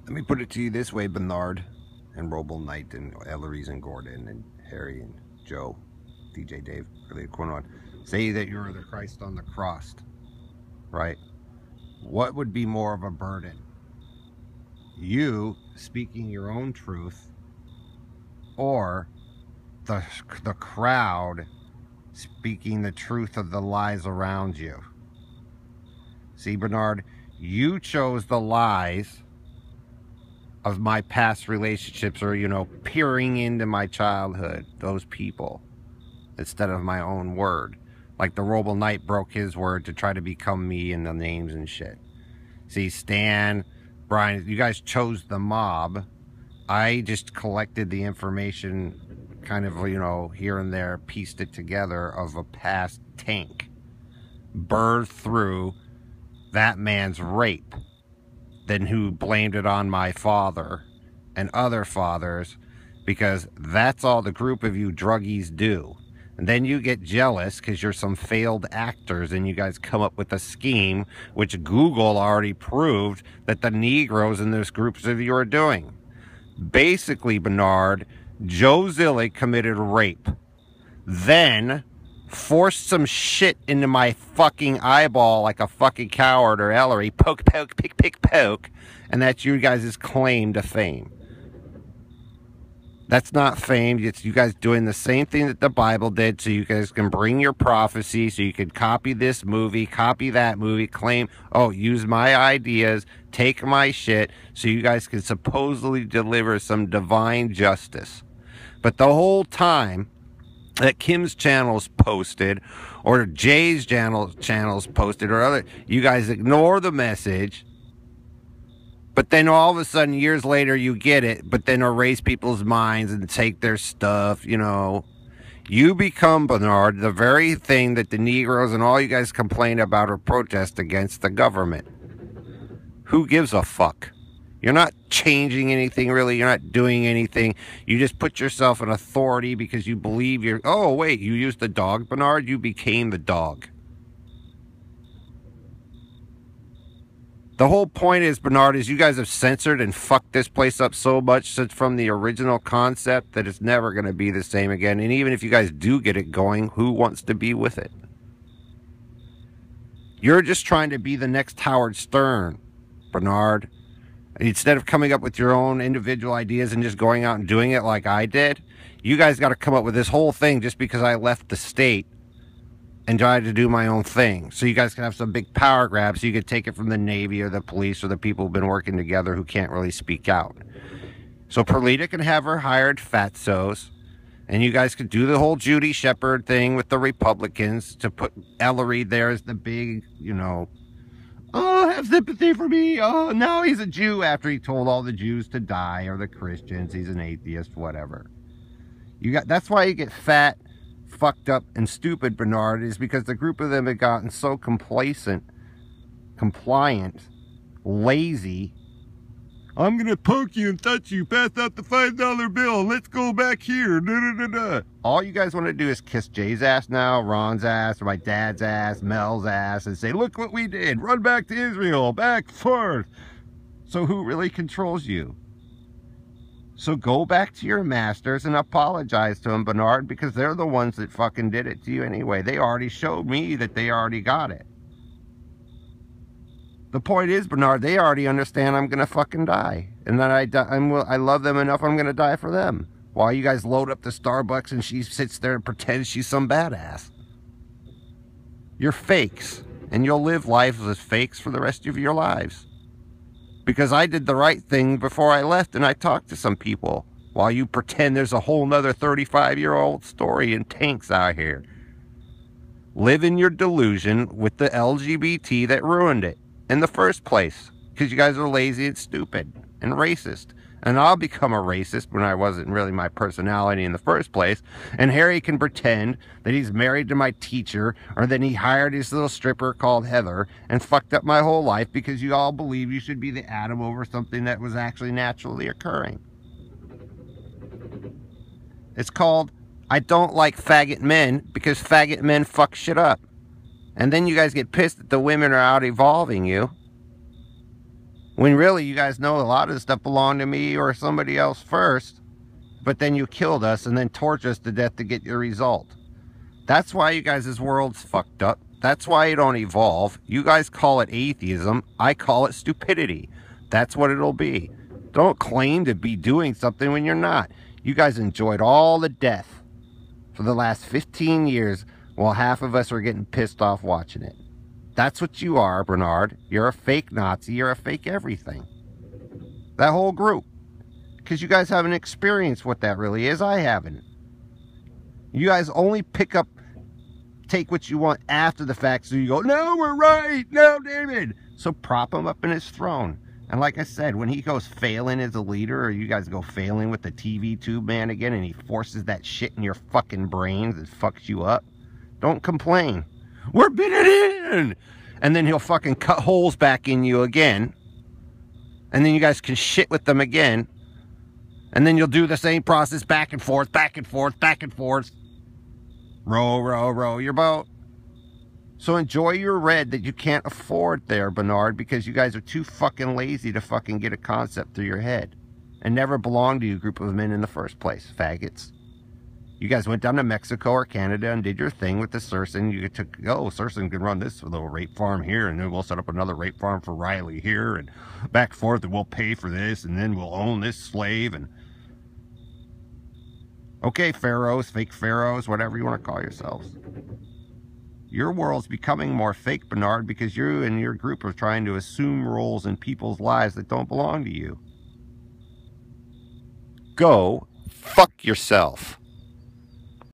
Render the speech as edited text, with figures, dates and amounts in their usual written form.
Let me put it to you this way, Bernard and Roble Knight and Ellery's and Gordon and Harry and Joe, DJ Dave, earlier Quinlan. Say that you're the Christ on the cross, right? What would be more of a burden? You speaking your own truth, or the crowd speaking the truth of the lies around you? See, Bernard, you chose the lies of my past relationships, or, you know, peering into my childhood, those people, instead of my own word. Like the Roble Knight broke his word to try to become me and the names and shit. See, Stan, Brian, you guys chose the mob. I just collected the information, kind of, you know, here and there, pieced it together of a past tank, birthed through that man's rape, then who blamed it on my father and other fathers, because that's all the group of you druggies do. And then you get jealous because you're some failed actors and you guys come up with a scheme which Google already proved that the Negroes in those groups of you are doing. Basically, Bernard, Joe Zillig committed rape, then forced some shit into my fucking eyeball like a fucking coward, or Ellery, poke, poke, pick, pick, poke, and that's you guys' claim to fame. That's not fame. It's you guys doing the same thing that the Bible did, so you guys can bring your prophecy, so you can copy this movie, copy that movie, claim, oh, use my ideas, take my shit, so you guys can supposedly deliver some divine justice. But the whole time that Kim's channels posted, or Jay's channels posted, or other, you guys ignore the message. But then all of a sudden, years later, you get it, but then erase people's minds and take their stuff, you know. You become, Bernard, the very thing that the Negroes and all you guys complain about or protest against, the government. Who gives a fuck? You're not changing anything, really. You're not doing anything. You just put yourself in authority because you believe you're... Oh, wait, you used the dog, Bernard? You became the dog. The whole point is, Bernard, is you guys have censored and fucked this place up so much since from the original concept that it's never going to be the same again. And even if you guys do get it going, who wants to be with it? You're just trying to be the next Howard Stern, Bernard. Instead of coming up with your own individual ideas and just going out and doing it like I did, you guys got to come up with this whole thing just because I left the state and tried to do my own thing. So you guys can have some big power grab, so you could take it from the Navy or the police or the people who've been working together who can't really speak out. So Perlita can have her hired fatzos, and you guys could do the whole Judy Shepard thing with the Republicans to put Ellery there as the big, you know, oh, have sympathy for me. Oh, now he's a Jew after he told all the Jews to die, or the Christians. He's an atheist, whatever. That's why you get fat, fucked up, and stupid, Bernard, is because the group of them had gotten so complacent, compliant, lazy. I'm going to poke you and touch you. Pass out the $5 bill. Let's go back here. Da, da, da, da. All you guys want to do is kiss Jay's ass now, Ron's ass, or my dad's ass, Mel's ass, and say, look what we did. Run back to Israel. Back forth. So who really controls you? So go back to your masters and apologize to them, Bernard, because they're the ones that fucking did it to you anyway. They already showed me that they already got it. The point is, Bernard, they already understand I'm going to fucking die. And that I love them enough, I'm going to die for them. While you guys load up the Starbucks and she sits there and pretends she's some badass. You're fakes. And you'll live life as fakes for the rest of your lives. Because I did the right thing before I left and I talked to some people. While you pretend there's a whole nother 35-year-old story in tanks out here. Live in your delusion with the LGBT that ruined it in the first place, because you guys are lazy and stupid and racist. And I'll become a racist when I wasn't really my personality in the first place. And Harry can pretend that he's married to my teacher, or that he hired his little stripper called Heather and fucked up my whole life because you all believe you should be the atom over something that was actually naturally occurring. It's called, I don't like faggot men because faggot men fuck shit up. And then you guys get pissed that the women are out evolving you. When really you guys know a lot of the stuff belonged to me or somebody else first, but then you killed us and then tortured us to death to get your result. That's why you guys' world's fucked up. That's why you don't evolve. You guys call it atheism. I call it stupidity. That's what it'll be. Don't claim to be doing something when you're not. You guys enjoyed all the death for the last 15 years while half of us are getting pissed off watching it. That's what you are, Bernard. You're a fake Nazi. You're a fake everything. That whole group. Because you guys haven't experienced what that really is. I haven't. You guys only take what you want after the fact. So you go, no, we're right. No, David. So prop him up in his throne. And like I said, when he goes failing as a leader, or you guys go failing with the TV tube man again, and he forces that shit in your fucking brains and fucks you up, don't complain. We're bidding in! And then he'll fucking cut holes back in you again. And then you guys can shit with them again. And then you'll do the same process back and forth, back and forth, back and forth. Row, row, row your boat. So enjoy your red that you can't afford there, Bernard, because you guys are too fucking lazy to fucking get a concept through your head. And never belonged to you group of men in the first place, faggots. You guys went down to Mexico or Canada and did your thing with the Surson. You took, oh, Surson can run this little rape farm here, and then we'll set up another rape farm for Riley here, and back and forth, and we'll pay for this, and then we'll own this slave, and... Okay, pharaohs, fake pharaohs, whatever you want to call yourselves. Your world's becoming more fake, Bernard, because you and your group are trying to assume roles in people's lives that don't belong to you. Go fuck yourself.